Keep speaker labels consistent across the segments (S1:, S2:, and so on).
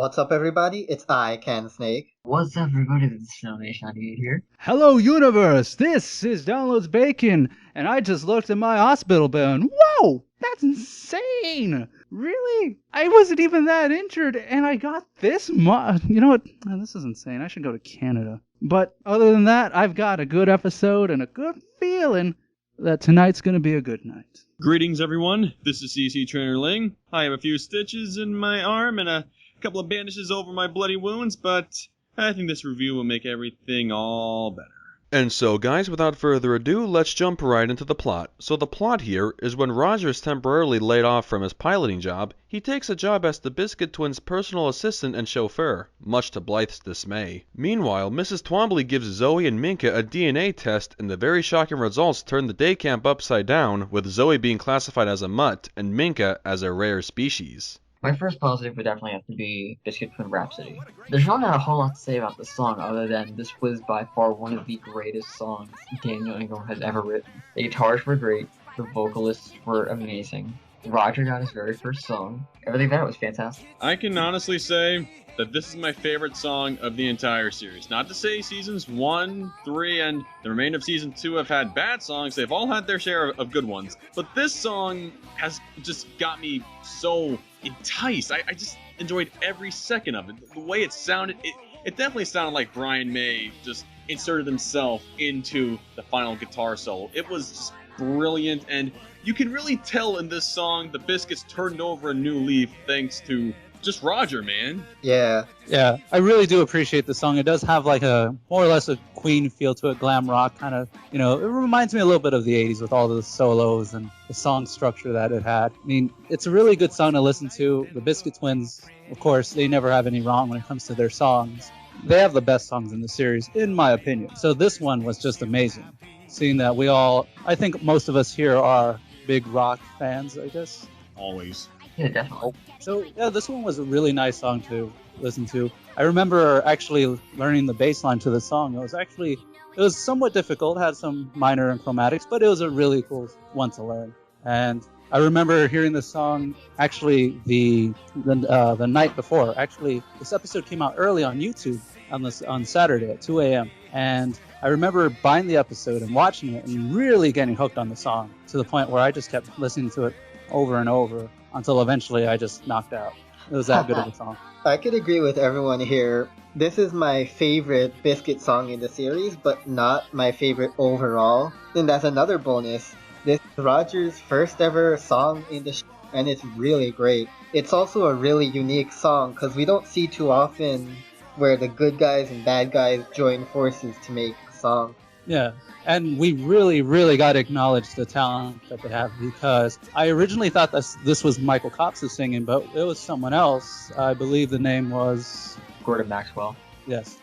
S1: What's up, everybody? It's ICanSnake.
S2: What's up, everybody? This is Snow Nation 98 here.
S3: Hello, universe! This is Downloads Bacon, and I just looked at my hospital bill and whoa! That's insane! Really? I wasn't even that injured, and I got this much. You know what? Oh, this is insane. I should go to Canada. But other than that, I've got a good episode and a good feeling that tonight's gonna be a good night.
S4: Greetings, everyone. This is CC Trainor-Ling. I have a few stitches in my arm and a couple of bandages over my bloody wounds, but I think this review will make everything all better.
S5: And so, guys, without further ado, let's jump right into the plot. So the plot here is when Roger is temporarily laid off from his piloting job, he takes a job as the Biscuit Twins' personal assistant and chauffeur, much to Blythe's dismay. Meanwhile, Mrs. Twombly gives Zoe and Minka a DNA test, and the very shocking results turn the day camp upside down, with Zoe being classified as a mutt and Minka as a rare species.
S2: My first positive would definitely have to be Biscuit Twin Rhapsody. There's really not a whole lot to say about the song other than this was by far one of the greatest songs Daniel Ingram has ever written. The guitars were great, the vocalists were amazing. Roger got his very first song. Everything about it was fantastic.
S4: I can honestly say that this is my favorite song of the entire series. Not to say seasons 1, 3, and the remainder of season 2 have had bad songs. They've all had their share of good ones. But this song has just got me so enticed. I just enjoyed every second of it. The way it sounded, it definitely sounded like Brian May just inserted himself into the final guitar solo. It was just brilliant, and you can really tell in this song the Biscuits turned over a new leaf thanks to just Roger, man.
S1: Yeah.
S3: Yeah, I really do appreciate the song. It does have like a more or less a Queen feel to it, glam rock kind of, it reminds me a little bit of the 80s with all the solos and the song structure that it had. I mean, it's a really good song to listen to. The Biscuit Twins, of course, they never have any wrong when it comes to their songs. They have the best songs in the series, in my opinion. So this one was just amazing. Seeing that I think most of us here are big rock fans, I guess.
S4: Always.
S2: Yeah, definitely.
S3: So, yeah, this one was a really nice song to listen to. I remember actually learning the bass line to the song. It was somewhat difficult, had some minor chromatics, but it was a really cool one to learn. And I remember hearing the song actually the night before. Actually, this episode came out early on YouTube on Saturday at 2 a.m. And I remember buying the episode and watching it and really getting hooked on the song to the point where I just kept listening to it over and over until eventually I just knocked out. It was that good of a song.
S1: I could agree with everyone here. This is my favorite Biscuit song in the series, but not my favorite overall. And that's another bonus. This is Roger's first ever song in the show, and it's really great. It's also a really unique song because we don't see too often where the good guys and bad guys join forces to make a song.
S3: Yeah, and we really, really got to acknowledge the talent that they have, because I originally thought this was Michael Cops singing, but it was someone else. I believe the name was
S2: Gordon Maxwell.
S3: Yes.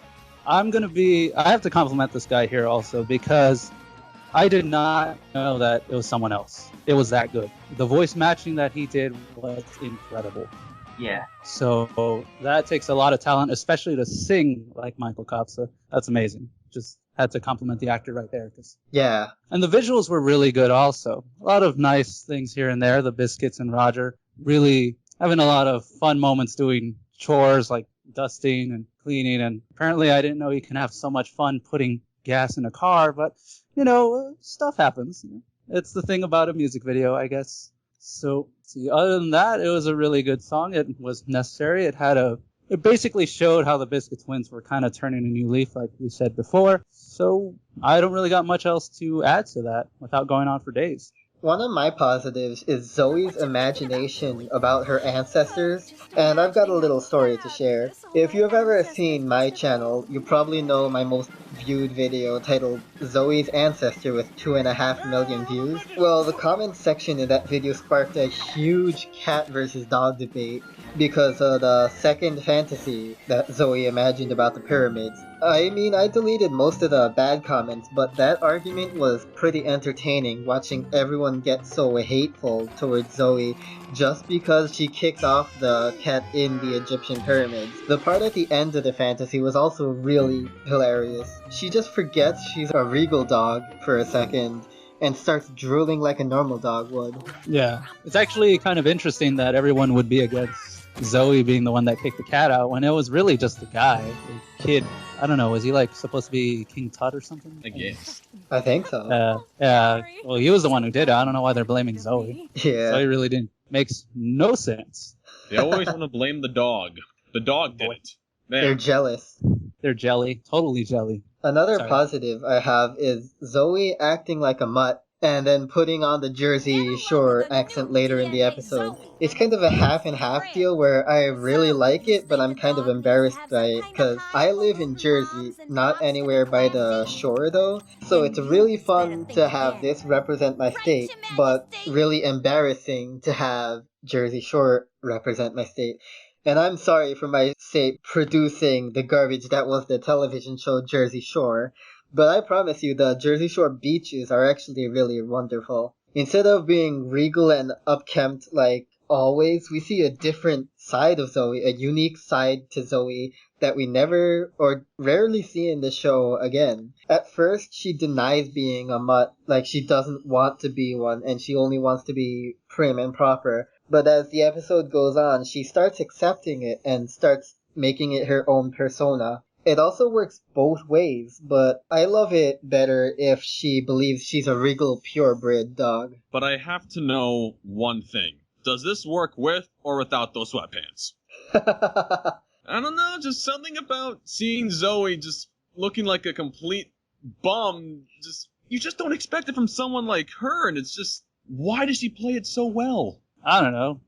S3: I have to compliment this guy here also, because I did not know that it was someone else. It was that good. The voice matching that he did was incredible.
S2: Yeah.
S3: So that takes a lot of talent, especially to sing like Michael Kopsa. That's amazing. Just had to compliment the actor right there.
S1: Yeah.
S3: And the visuals were really good also. A lot of nice things here and there. The Biscuits and Roger really having a lot of fun moments doing chores like dusting and cleaning. And apparently I didn't know you can have so much fun putting gas in a car, but, stuff happens. It's the thing about a music video, I guess. So, other than that, it was a really good song. It was necessary. It basically showed how the Biscuit Twins were kind of turning a new leaf, like we said before. So I don't really got much else to add to that without going on for days.
S1: One of my positives is Zoe's imagination about her ancestors, and I've got a little story to share. If you've ever seen my channel, you probably know my most viewed video titled Zoe's Ancestor with 2.5 million views. Well, the comments section in that video sparked a huge cat versus dog debate because of the second fantasy that Zoe imagined about the pyramids. I mean, I deleted most of the bad comments, but that argument was pretty entertaining, watching everyone get so hateful towards Zoe just because she kicked off the cat in the Egyptian pyramids. The part at the end of the fantasy was also really hilarious. She just forgets she's a regal dog for a second and starts drooling like a normal dog would.
S3: Yeah, it's actually kind of interesting that everyone would be against Zoe being the one that kicked the cat out when it was really just the guy, the kid. I don't know. Was he like supposed to be King Tut or something?
S4: I guess.
S1: I think so.
S3: Yeah. Well, he was the one who did it. I don't know why they're blaming Zoe.
S1: Yeah.
S3: Zoe really didn't. Makes no sense.
S4: They always want to blame the dog. The dog did it.
S1: They're
S4: Man.
S1: jealous.
S3: They're jelly. Totally jelly.
S1: Another
S3: Sorry.
S1: positive I have is Zoe acting like a mutt and then putting on the Jersey Shore accent later in the episode. It's kind of a half and half deal where I really like it, but I'm kind of embarrassed by it because I live in Jersey, not anywhere by the shore though. So it's really fun to have this represent my state, but really embarrassing to have Jersey Shore represent my state. And I'm sorry for my state producing the garbage that was the television show Jersey Shore. But I promise you, the Jersey Shore beaches are actually really wonderful. Instead of being regal and upkempt like always, we see a different side of Zoe, a unique side to Zoe that we never or rarely see in the show again. At first, she denies being a mutt, like she doesn't want to be one, and she only wants to be prim and proper. But as the episode goes on, she starts accepting it and starts making it her own persona. It also works both ways, but I love it better if she believes she's a regal purebred dog.
S4: But I have to know one thing. Does this work with or without those sweatpants? I don't know, just something about seeing Zoe just looking like a complete bum. You just don't expect it from someone like her, and it's just, why does she play it so well?
S3: I don't know.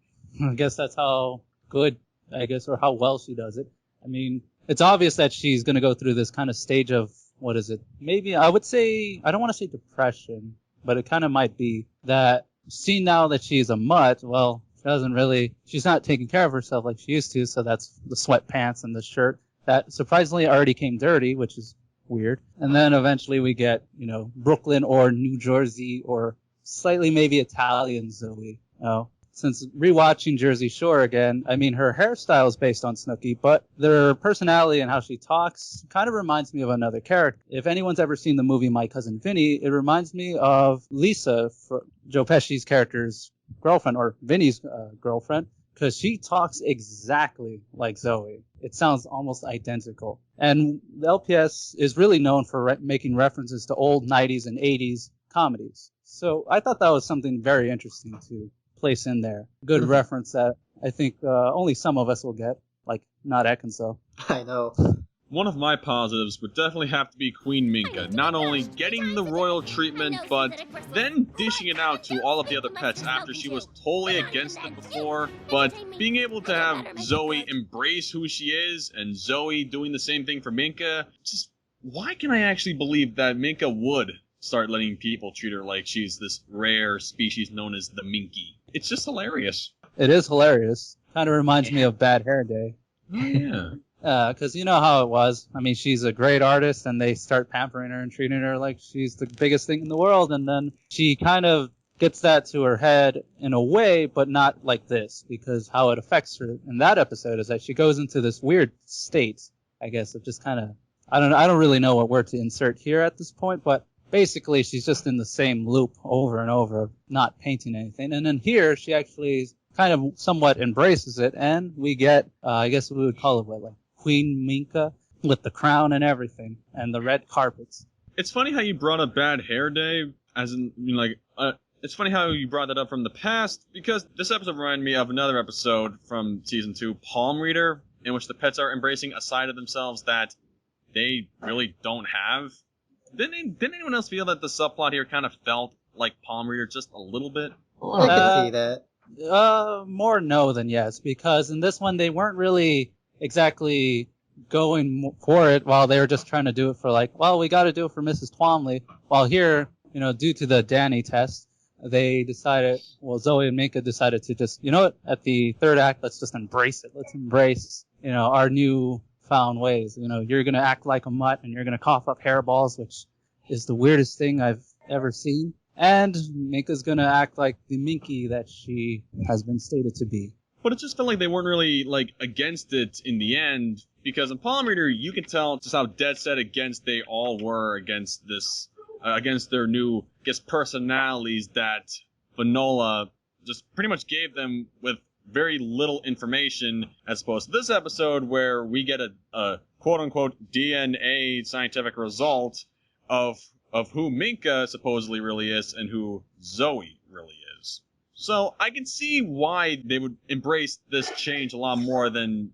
S3: I guess that's how good, or how well she does it. I mean, it's obvious that she's going to go through this kind of stage of, what is it? Maybe, I would say, I don't want to say depression, but it kind of might be that, seeing now that she's a mutt, well, she's not taking care of herself like she used to, so that's the sweatpants and the shirt that surprisingly already came dirty, which is weird. And then eventually we get, Brooklyn or New Jersey or slightly maybe Italian Zoe. Since rewatching Jersey Shore again, I mean, her hairstyle is based on Snooki, but their personality and how she talks kind of reminds me of another character. If anyone's ever seen the movie My Cousin Vinny, it reminds me of Lisa, Joe Pesci's character's girlfriend, or Vinny's girlfriend, because she talks exactly like Zoe. It sounds almost identical. And the LPS is really known for making references to old 90s and 80s comedies. So I thought that was something very interesting to place in there. Good reference that I think only some of us will get, like not Ekanso.
S1: I know.
S4: One of my positives would definitely have to be Queen Minka. Not only getting the royal treatment, but then dishing it out to all of the other pets after she was totally against it before. But being able to have Zoe embrace who she is, and Zoe doing the same thing for Minka, just why can I actually believe that Minka would start letting people treat her like she's this rare species known as the Minky? It's just hilarious.
S3: It is hilarious. Kind of reminds me of Bad Hair Day.
S4: Oh, yeah.
S3: Because you know how it was. I mean, she's a great artist, and they start pampering her and treating her like she's the biggest thing in the world, and then she kind of gets that to her head in a way, but not like this, because how it affects her in that episode is that she goes into this weird state, I guess, of just kind of, I don't really know what word to insert here at this point, but basically she's just in the same loop over and over of not painting anything. And then here she actually kind of somewhat embraces it, and we get, I guess we would call it like Queen Minka with the crown and everything, and the red carpets.
S4: It's funny how you brought up Bad Hair Day, as in, it's funny how you brought that up from the past, because this episode reminded me of another episode from Season 2, Palm Reader, in which the pets are embracing a side of themselves that they really don't have. Didn't anyone else feel that the subplot here kind of felt like Palm Reader just a little bit?
S1: I can see that.
S3: More no than yes, because in this one they weren't really exactly going for it, while they were just trying to do it for like, well, we got to do it for Mrs. Twomley. While here, due to the Danny test, they decided, well, Zoe and Minka decided to just, at the third act, let's just embrace it. Let's embrace, our new found ways. You're going to act like a mutt, and you're going to cough up hairballs, which is the weirdest thing I've ever seen. And Minka's going to act like the Minky that she has been stated to be.
S4: But it just felt like they weren't really, against it in the end, because in Palm Reader, you can tell just how dead set against they all were against this, against their new, personalities that Vanola just pretty much gave them with very little information as opposed to this episode where we get a quote-unquote DNA scientific result of who Minka supposedly really is and who Zoe really is. So I can see why they would embrace this change a lot more than,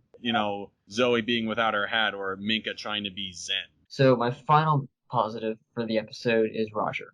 S4: Zoe being without her hat or Minka trying to be Zen.
S2: So my final positive for the episode is Roger.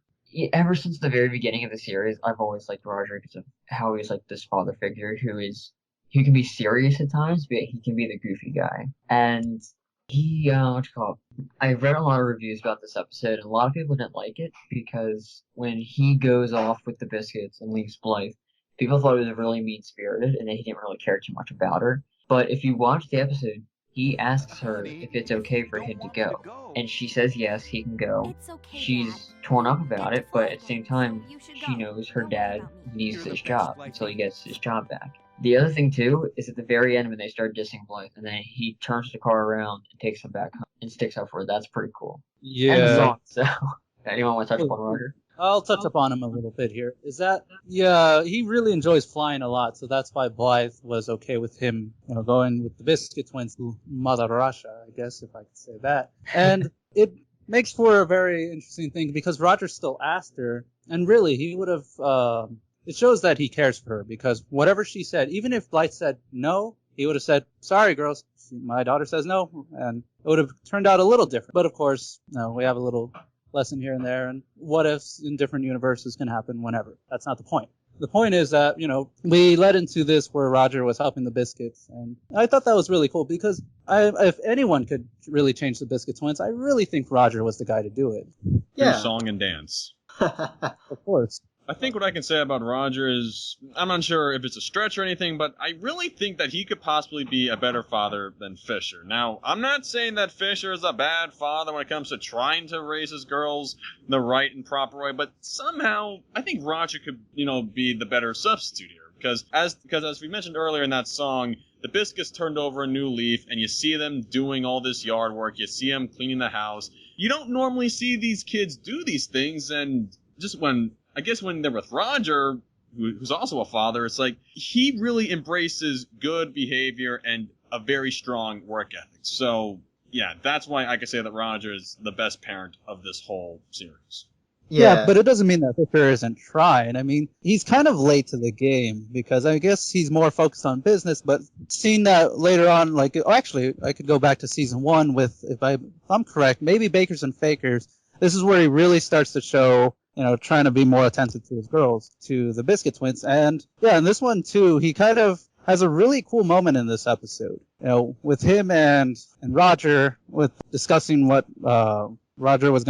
S2: Ever since the very beginning of the series, I've always liked Roger because of how he's like this father figure who can be serious at times, but he can be the goofy guy. And he, I read a lot of reviews about this episode, and a lot of people didn't like it because when he goes off with the biscuits and leaves Blythe, people thought it was really mean-spirited and that he didn't really care too much about her. But if you watch the episode, he asks her if it's okay for him to go. And she says yes, he can go. She's torn up about it, but at the same time, she knows her dad needs his job until he gets his job back. The other thing, too, is at the very end when they start dissing Blythe, and then he turns the car around and takes him back home and sticks up for her. That's pretty cool.
S3: Yeah.
S2: And the song, so anyone want to touch upon Roger?
S3: I'll touch upon him a little bit here. He really enjoys flying a lot, so that's why Blythe was okay with him, going with the Biscuit Twins to Mother Russia, I guess, if I could say that. And it makes for a very interesting thing because Roger still asked her, and really, he would have, it shows that he cares for her because whatever she said, even if Blythe said no, he would have said, sorry, girls, my daughter says no, and it would have turned out a little different. But of course, we have a little lesson here and there, and what ifs in different universes can happen whenever. That's not the point. The point is that, we led into this where Roger was helping the Biscuits, and I thought that was really cool because if anyone could really change the Biscuit Twins, I really think Roger was the guy to do it.
S4: Yeah. Song and dance.
S3: Of course.
S4: I think what I can say about Roger is, I'm not sure if it's a stretch or anything, but I really think that he could possibly be a better father than Fisher. Now, I'm not saying that Fisher is a bad father when it comes to trying to raise his girls the right and proper way, but somehow I think Roger could, be the better substitute here. Because as we mentioned earlier in that song, the Biscuits turned over a new leaf, and you see them doing all this yard work, you see them cleaning the house. You don't normally see these kids do these things, and just when they're with Roger, who's also a father, it's like he really embraces good behavior and a very strong work ethic. So, yeah, that's why I can say that Roger is the best parent of this whole series.
S3: Yeah, but it doesn't mean that Fisher isn't trying. I mean, he's kind of late to the game because I guess he's more focused on business, but seeing that later on, actually, I could go back to season 1 with, if I'm correct, maybe Bakers and Fakers. This is where he really starts to show, trying to be more attentive to his girls, to the Biscuit Twins. And yeah, in this one too, he kind of has a really cool moment in this episode, with him and Roger, with discussing what Roger was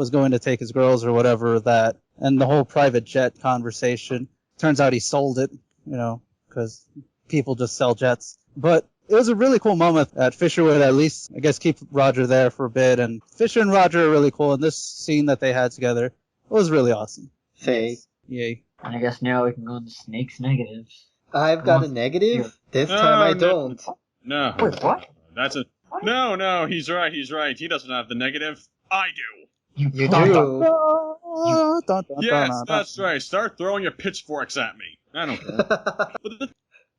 S3: going to take his girls or whatever, that, and the whole private jet conversation. Turns out he sold it, because people just sell jets. But it was a really cool moment that Fisher would at least, I guess, keep Roger there for a bit. And Fisher and Roger are really cool, and this scene that they had together was really awesome.
S1: Hey.
S3: Yay.
S2: And I guess now we can go into Snake's negatives.
S1: I've got a negative? This time I don't.
S4: No.
S2: Wait, what?
S4: That's a... No, he's right. He doesn't have the negative. I do.
S1: You do.
S4: Yes, that's right. Start throwing your pitchforks at me. I don't care. But the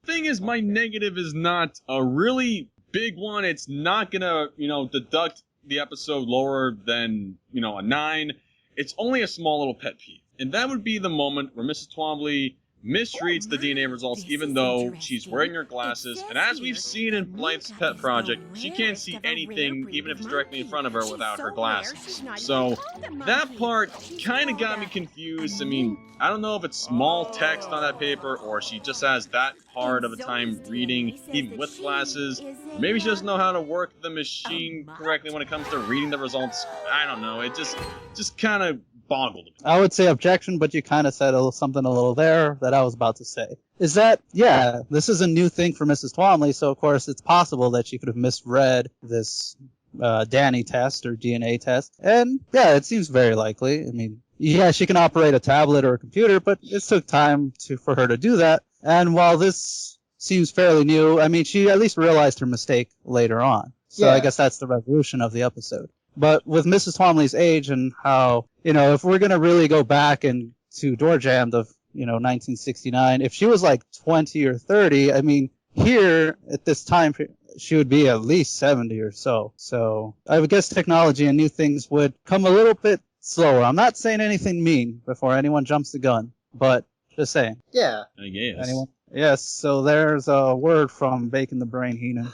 S4: thing is, my negative is not a really big one. It's not gonna, deduct the episode lower than, a 9. It's only a small little pet peeve. And that would be the moment where Mrs. Twombly mistreats the DNA results even though she's wearing her glasses, and as we've seen in Blythe's pet project, she can't see anything even if it's directly in front of her without her glasses. So that part kind of got me confused. I mean, I don't know if it's small text on that paper or she just has that hard of a time reading even with glasses. Maybe she doesn't know how to work the machine correctly when it comes to reading the results. I don't know. It just kind of boggled me.
S3: I would say objection, but you kind of said something a little there that I was about to say. Is that, yeah, this is a new thing for Mrs. Twombly, so of course it's possible that she could have misread this Danny test or DNA test. And yeah, it seems very likely. I mean, yeah, she can operate a tablet or a computer, but it took time for her to do that. And while this seems fairly new, I mean, she at least realized her mistake later on. So yeah. I guess that's the resolution of the episode. But with Mrs. Twombly's age and how, if we're going to really go back and to Door Jam, 1969. If she was like 20 or 30, I mean, here at this time, she would be at least 70 or so. So I would guess technology and new things would come a little bit slower. I'm not saying anything mean before anyone jumps the gun, but just saying.
S1: Yeah.
S4: I guess.
S3: Anyone? Yes, so there's a word from Bacon the Brain Heenan.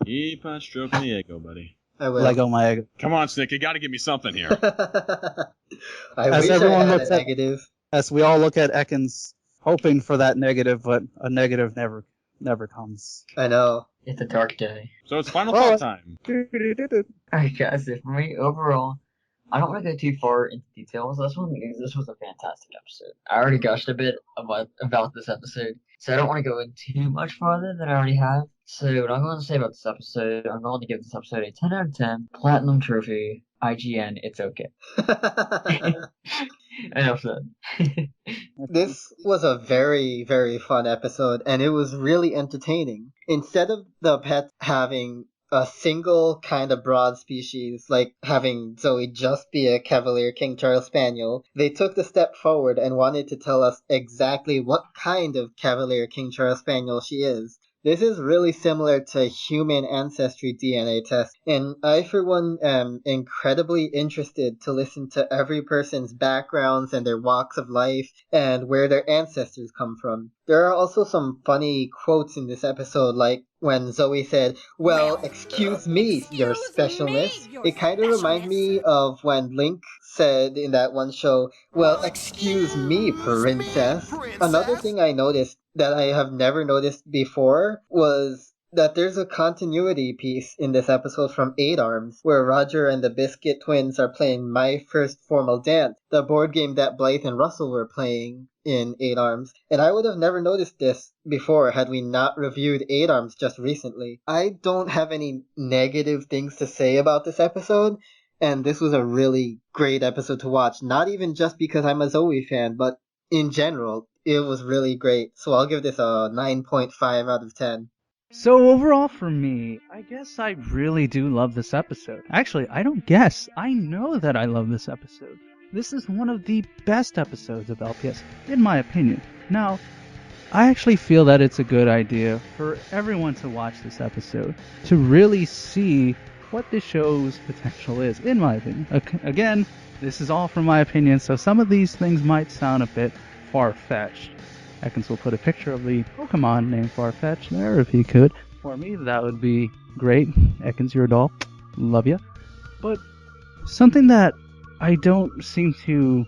S4: Keep on stroking the ego, buddy.
S1: I will.
S3: Lego my egg.
S4: Come on, Snick, you gotta give me something here.
S1: I
S3: As
S1: wish I
S3: everyone
S1: had
S3: looks
S1: a
S3: at-
S1: negative.
S3: As we all look at Ekans, hoping for that negative, but a negative never comes.
S1: I know.
S2: It's a dark day.
S4: So it's final
S3: Well,
S4: thought time.
S2: Alright guys, so for me, overall, I don't want to go too far into details on this one because this was a fantastic episode. I already gushed a bit about this episode, so I don't want to go in too much farther than I already have. So what I'm going to say about this episode, I'm going to give this episode a 10 out of 10, Platinum Trophy, IGN, it's okay. Enough said.
S1: This was a very, very fun episode, and it was really entertaining. Instead of the pets having a single kind of broad species, like having Zoe just be a Cavalier King Charles Spaniel, they took the step forward and wanted to tell us exactly what kind of Cavalier King Charles Spaniel she is. This is really similar to human ancestry DNA tests, and I, for one, am incredibly interested to listen to every person's backgrounds and their walks of life and where their ancestors come from. There are also some funny quotes in this episode, like when Zoe said, "Well, excuse me, your specialness." It kind of reminds me of when Link said in that one show, "Well, excuse me, princess." Another thing I noticed that I have never noticed before was that there's a continuity piece in this episode from 8 Arms, where Roger and the Biscuit Twins are playing My First Formal Dance, the board game that Blythe and Russell were playing in 8 Arms. And I would have never noticed this before had we not reviewed 8 Arms just recently. I don't have any negative things to say about this episode, and this was a really great episode to watch, not even just because I'm a Zoe fan, but in general. It was really great, so I'll give this a 9.5 out of 10.
S6: So overall for me, I guess I really do love this episode. Actually, I don't guess. I know that I love this episode. This is one of the best episodes of LPS, in my opinion. Now, I actually feel that it's a good idea for everyone to watch this episode, to really see what the show's potential is, in my opinion. Again, this is all from my opinion, so some of these things might sound a bit far-fetched. Ekans will put a picture of the Pokemon named Farfetch there if he could. For me, that would be great. Ekans, you're a doll. Love ya. But something that I don't seem to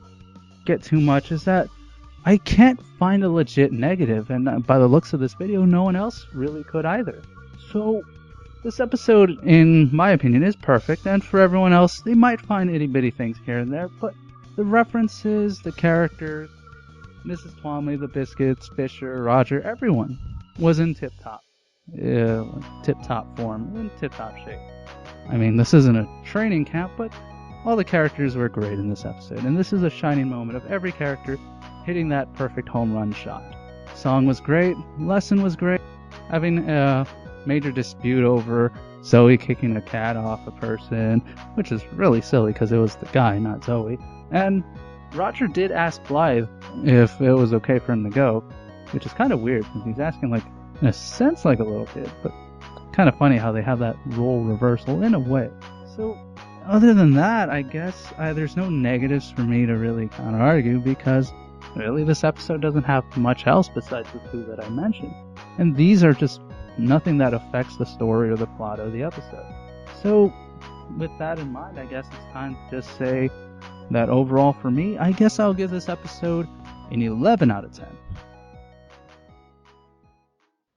S6: get too much is that I can't find a legit negative, and by the looks of this video, no one else really could either. So this episode, in my opinion, is perfect, and for everyone else, they might find itty-bitty things here and there, but the references, the characters, Mrs. Twomley, the Biscuits, Fisher, Roger, everyone was in tip-top form, in tip-top shape. I mean, this isn't a training camp, but all the characters were great in this episode, and this is a shining moment of every character hitting that perfect home run shot. Song was great, lesson was great, having a major dispute over Zoe kicking a cat off a person, which is really silly because it was the guy, not Zoe, and Roger did ask Blythe if it was okay for him to go, which is kind of weird because he's asking, like, in a sense, like a little kid, but kind of funny how they have that role reversal in a way. So, other than that, I guess there's no negatives for me to really kind of argue because really this episode doesn't have much else besides the two that I mentioned. And these are just nothing that affects the story or the plot of the episode. So, with that in mind, I guess it's time to just say that overall for me, I guess I'll give this episode an 11 out of 10.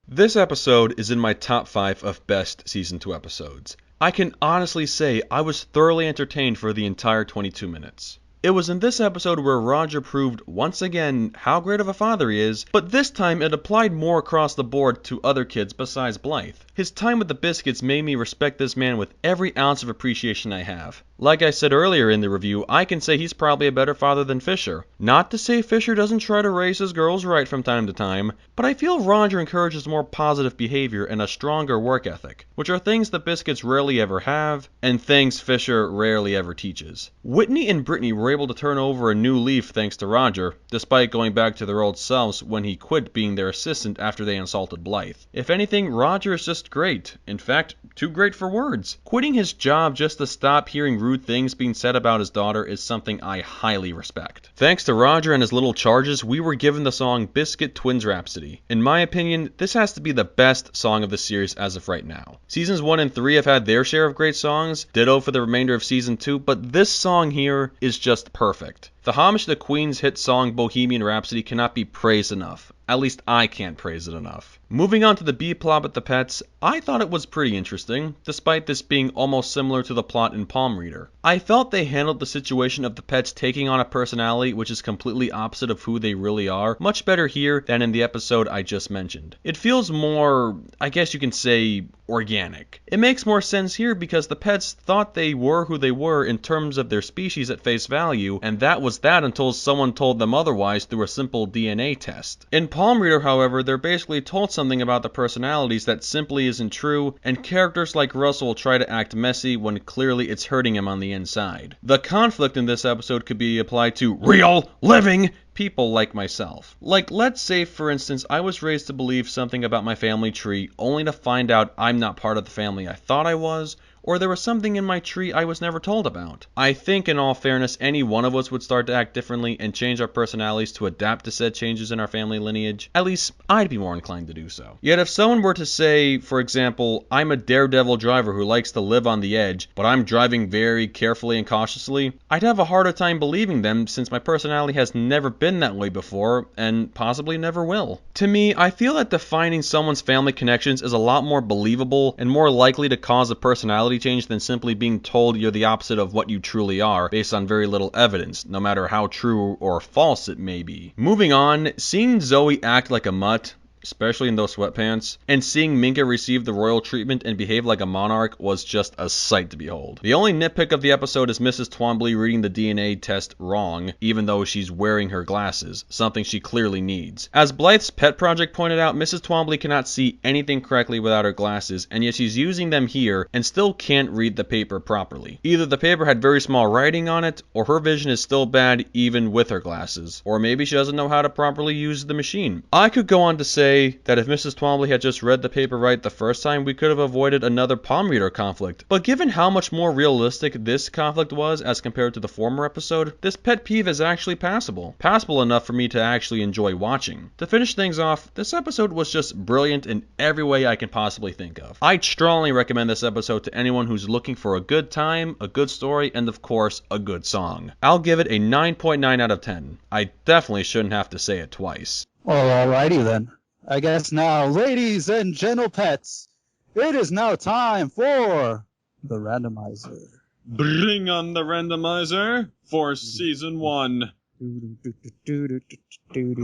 S5: This episode is in my top 5 of best Season 2 episodes. I can honestly say I was thoroughly entertained for the entire 22 minutes. It was in this episode where Roger proved once again how great of a father he is, but this time it applied more across the board to other kids besides Blythe. His time with the Biscuits made me respect this man with every ounce of appreciation I have. Like I said earlier in the review, I can say he's probably a better father than Fisher. Not to say Fisher doesn't try to raise his girls right from time to time, but I feel Roger encourages more positive behavior and a stronger work ethic, which are things the Biscuits rarely ever have, and things Fisher rarely ever teaches. Whitney and Brittany were able to turn over a new leaf thanks to Roger, despite going back to their old selves when he quit being their assistant after they insulted Blythe. If anything, Roger is just great. In fact, too great for words. Quitting his job just to stop hearing rude things being said about his daughter is something I highly respect. Thanks to Roger and his little charges, we were given the song Biscuit Twins Rhapsody. In my opinion, this has to be the best song of the series as of right now. Seasons 1 and 3 have had their share of great songs, ditto for the remainder of Season 2, but this song here is just perfect. The homage to Queen's hit song Bohemian Rhapsody cannot be praised enough. At least I can't praise it enough. Moving on to the B-plot with the pets, I thought it was pretty interesting, despite this being almost similar to the plot in Palm Reader. I felt they handled the situation of the pets taking on a personality which is completely opposite of who they really are much better here than in the episode I just mentioned. It feels more, I guess you can say, organic. It makes more sense here because the pets thought they were who they were in terms of their species at face value, and that was that until someone told them otherwise through a simple DNA test. In Palm Reader, however, they're basically told something about the personalities that simply isn't true, and characters like Russell try to act messy when clearly it's hurting him on the inside. The conflict in this episode could be applied to real, living people like myself. Like, let's say, for instance, I was raised to believe something about my family tree only to find out I'm not part of the family I thought I was, or there was something in my tree I was never told about. I think, in all fairness, any one of us would start to act differently and change our personalities to adapt to said changes in our family lineage. At least, I'd be more inclined to do so. Yet if someone were to say, for example, I'm a daredevil driver who likes to live on the edge, but I'm driving very carefully and cautiously, I'd have a harder time believing them since my personality has never been that way before, and possibly never will. To me, I feel that defining someone's family connections is a lot more believable and more likely to cause a personality change than simply being told you're the opposite of what you truly are based on very little evidence, no matter how true or false it may be. Moving on, seeing Zoe act like a mutt, especially in those sweatpants, and seeing Minka receive the royal treatment and behave like a monarch was just a sight to behold. The only nitpick of the episode is Mrs. Twombly reading the DNA test wrong, even though she's wearing her glasses, something she clearly needs. As Blythe's pet project pointed out, Mrs. Twombly cannot see anything correctly without her glasses, and yet she's using them here and still can't read the paper properly. Either the paper had very small writing on it, or her vision is still bad even with her glasses, or maybe she doesn't know how to properly use the machine. I could go on to say that if Mrs. Twombly had just read the paper right the first time, we could have avoided another palm reader conflict. But given how much more realistic this conflict was as compared to the former episode, this pet peeve is actually passable. Passable enough for me to actually enjoy watching. To finish things off, this episode was just brilliant in every way I can possibly think of. I'd strongly recommend this episode to anyone who's looking for a good time, a good story, and of course, a good song. I'll give it a 9.9 out of 10. I definitely shouldn't have to say it twice.
S3: Well, alrighty then. I guess now, ladies and gentle pets, it is now time for the randomizer.
S4: Bring on the randomizer for Season 1.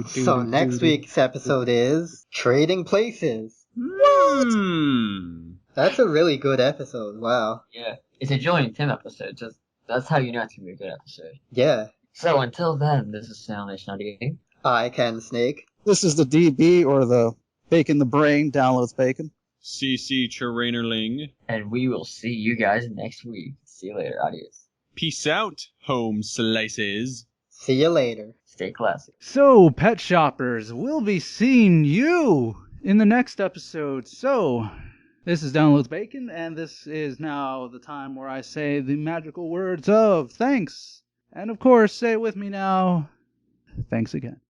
S1: So next week's episode is Trading Places. That's a really good episode. Wow.
S2: Yeah, it's a Joey and Tim episode. Just that's how you know it's gonna be a good episode.
S1: Yeah.
S2: So until then, this is Soundnation98.
S1: ICanSnake.
S3: This is the DB, or the Bacon the Brain, downloads bacon.
S4: CC Trainor-Ling.
S2: And we will see you guys next week. See you later. Adios.
S4: Peace out, home slices.
S1: See you later.
S2: Stay classy.
S6: So, Pet Shoppers, we'll be seeing you in the next episode. So, this is Downloads Bacon, and this is now the time where I say the magical words of thanks. And of course, say it with me now. Thanks again.